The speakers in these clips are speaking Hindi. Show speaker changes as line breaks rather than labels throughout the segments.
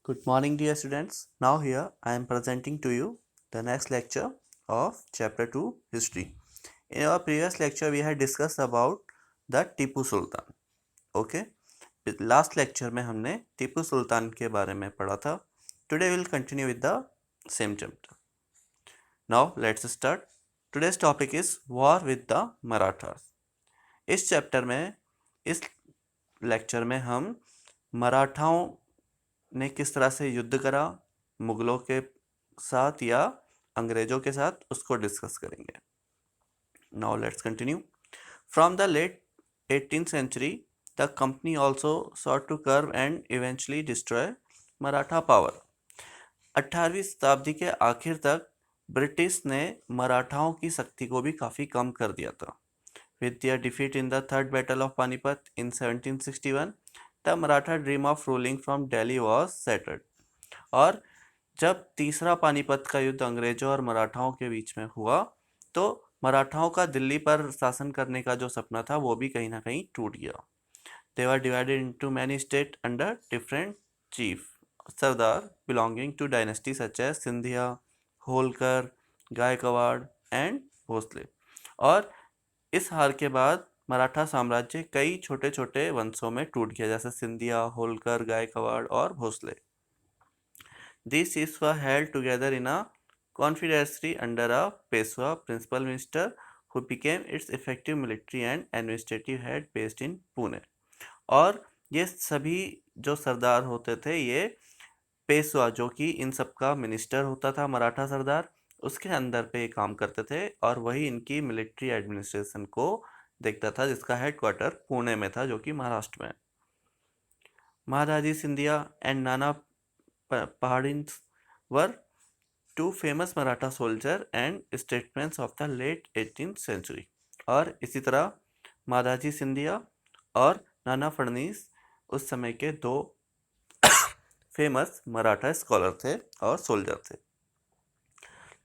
Good morning, dear students. Now here I am presenting to you the next lecture of chapter 2 history. In our previous lecture we had discussed about the Tipu Sultan. Okay, last lecture में हमने टीपू सुल्तान के बारे में पढ़ा था. Today we will continue with the same chapter. Now let's start. Today's topic is war with the Marathas. इस चैप्टर में इस लेक्चर में हम मराठाओं ने किस तरह से युद्ध करा मुगलों के साथ या अंग्रेजों के साथ उसको डिस्कस करेंगे. Now let's continue. From the late 18th century the company also sought to curb and eventually destroy Maratha power. 18वीं शताब्दी के आखिर तक ब्रिटिश ने मराठाओं की शक्ति को भी काफ़ी कम कर दिया था. With their defeat in the Third Battle of Panipat in 1761, the Maratha dream of ruling from Delhi was shattered. और जब तीसरा पानीपत का युद्ध अंग्रेजों और मराठाओं के बीच में हुआ तो मराठाओं का दिल्ली पर शासन करने का जो सपना था वो भी कहीं ना कहीं टूट गया. They were divided into many states under different chief sardar belonging to dynasties such as Scindia, Holkar, Gaekwad and Bhonsle. और इस हार के बाद मराठा साम्राज्य कई छोटे छोटे वंशों में टूट गया जैसे सिंधिया, होलकर, गायकवाड़ और Bhosle. These chiefs were held together in a confederacy under a Peshwa principal minister who became its effective military and administrative head based in Pune. और ये सभी जो सरदार होते थे ये पेशवा जो कि इन सब का मिनिस्टर होता था मराठा सरदार उसके अंदर पे काम करते थे और वही इनकी मिलिट्री एडमिनिस्ट्रेशन को देखता था जिसका हेडक्वार्टर पुणे में था जो कि महाराष्ट्र में. Mahadaji Scindia and Nana Pahadins were two famous Maratha soldiers and statesmen of the late 18th century. और इसी तरह माधाजी सिंधिया और नाना फडणवीस उस समय के दो फेमस मराठा स्कॉलर थे और सोल्जर थे.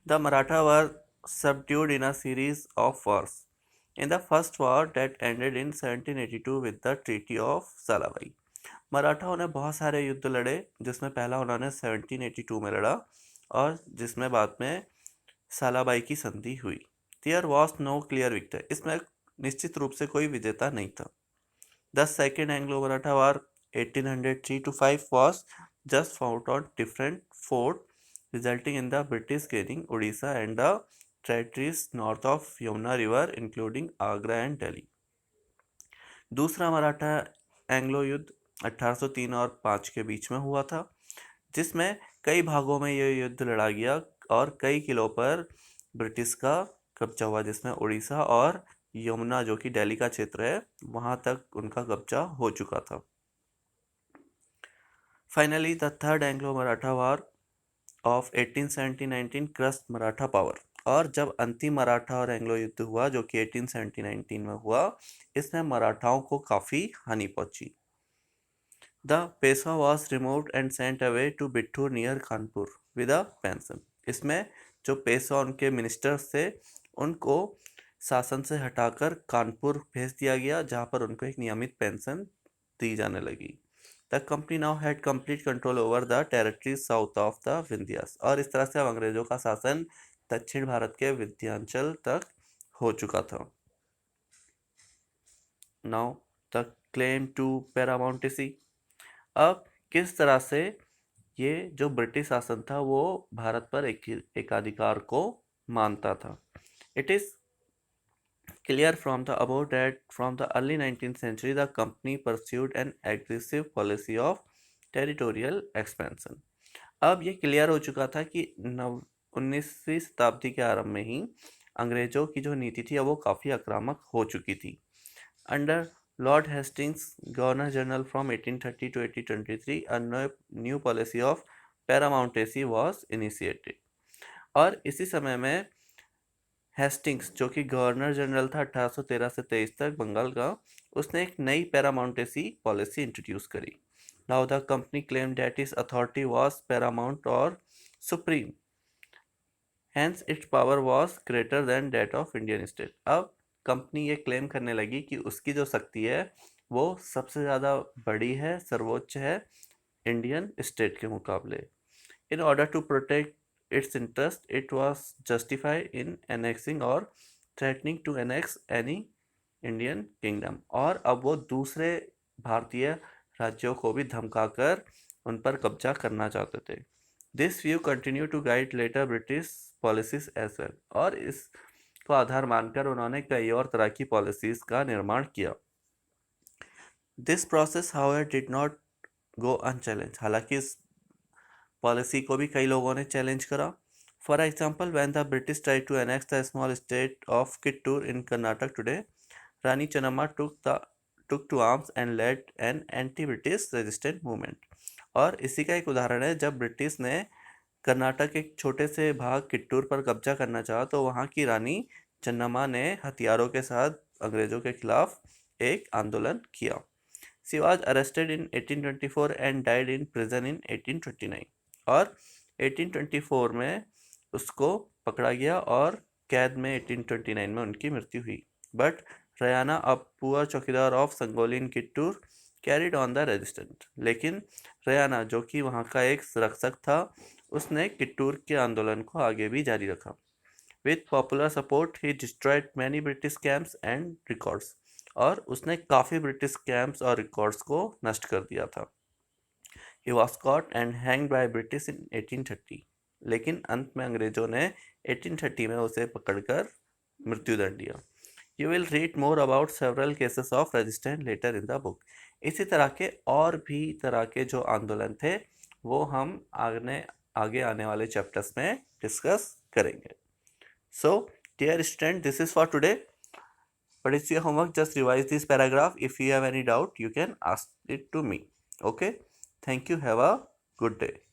The Maratha were subdued in a series of wars. In the first war that ended in 1782 with the Treaty of Salabai. मराठाओं ने बहुत सारे युद्ध लड़े जिसमें पहला उन्होंने 1782 में लड़ा और जिसमें बाद में सालाबाई की संधि हुई. There was no clear victor. इसमें निश्चित रूप से कोई विजेता नहीं था. The second Anglo-Maratha War 1803-5 was just fought on different forts resulting in the British gaining Odisha and the territories north of Yamuna River including Agra and Delhi. दूसरा मराठा एंग्लो युद्ध 1803 और 5 के बीच में हुआ था जिसमें कई भागों में यह युद्ध लड़ा गया और कई किलों पर ब्रिटिश का कब्जा हुआ जिसमें उड़ीसा और यमुना जो कि दिल्ली का क्षेत्र है वहां तक उनका कब्जा हो चुका था. Finally the third Anglo Maratha war of 1870-19 crust Maratha power. और जब अंतिम मराठा और एंग्लो युद्ध हुआ जो कि 1870-19 में हुआ इसमें मराठाओं को काफ़ी हानि पहुंची. The Peshwa was removed and sent away to Bittur near Kanpur with a pension. इसमें जो पेशवा उनके मिनिस्टर्स थे उनको शासन से हटाकर कानपुर भेज दिया गया जहां पर उनको एक नियमित पेंशन दी जाने लगी. The company now had complete control over the territories south of the Vindhyas. और इस तरह से अब अंग्रेजों का शासन दक्षिण भारत के विंध्याचल तक हो चुका था. Now the claim to paramountcy. अब किस तरह से ये जो ब्रिटिश शासन था वो भारत पर एकाधिकार को मानता था. It is clear from the above that from the early 19th century the company pursued an aggressive policy of territorial expansion. अब ये क्लियर हो चुका था कि 19वीं शताब्दी के आरंभ में ही अंग्रेजों की जो नीति थी वो काफ़ी आक्रामक हो चुकी थी. Under Lord Hastings, Governor General from 1830 to 1823, a new policy of paramountcy was initiated. और इसी समय में हेस्टिंग्स जो कि गवर्नर जनरल था 1813 से 23 तक बंगाल का उसने एक नई पैरामाउंटेसी पॉलिसी इंट्रोड्यूस करी. Now the company claim that is authority was paramount और supreme hence its power was greater than that of Indian state. अब कंपनी ये क्लेम करने लगी कि उसकी जो शक्ति है वो सबसे ज़्यादा बड़ी है सर्वोच्च है इंडियन स्टेट के मुकाबले। In order to protect its interest, it was justified in annexing or threatening to annex any Indian kingdom। और अब वो दूसरे भारतीय राज्यों को भी धमकाकर उन पर कब्जा करना चाहते थे। This view continue to guide later British policies as well. और इसको आधार मानकर उन्होंने कई और तरह की पॉलिसीज का निर्माण किया। This process however did not go unchallenged. हालांकि इस पॉलिसी को भी कई लोगों ने चैलेंज करा। For example, when the British tried to annex the small state of Kittur in Karnataka today, Rani Chennamma took to arms and led an anti-British resistance movement। और इसी का एक उदाहरण है, जब ब्रिटिश ने कर्नाटक के एक छोटे से भाग किट्टूर पर कब्जा करना चाहा तो वहाँ की रानी चन्नम्मा ने हथियारों के साथ अंग्रेजों के खिलाफ एक आंदोलन किया। She was arrested in 1824 and died in prison in 1829। और 1824 में उसको पकड़ा गया और कैद में 1829 में उनकी मृत्यु हुई। बट रयाना, अ पुअर चौकीदार of Sangolli in Kittur, carried on the resistant. लेकिन रयाना, जो कि वहाँ का एक रक्षक था, उसने किट्टूर के आंदोलन को आगे भी जारी रखा। With popular support he destroyed many British camps and records. और उसने काफ़ी ब्रिटिश कैंप्स और रिकॉर्ड्स को नष्ट कर दिया था। He was caught and hanged by British in 1830। लेकिन अंत में अंग्रेजों ने 1830 में उसे पकड़कर मृत्युदंड दिया। You will read more about several cases of resistance later in the book। इसी तरह के और भी तरह के जो आंदोलन थे वो हम आगे आने वाले चैप्टर्स में डिस्कस करेंगे। So, dear student, this is for today, but it's your homework. Just revise this paragraph. If you have any doubt, you can ask it to me. Okay, thank you. Have a good day.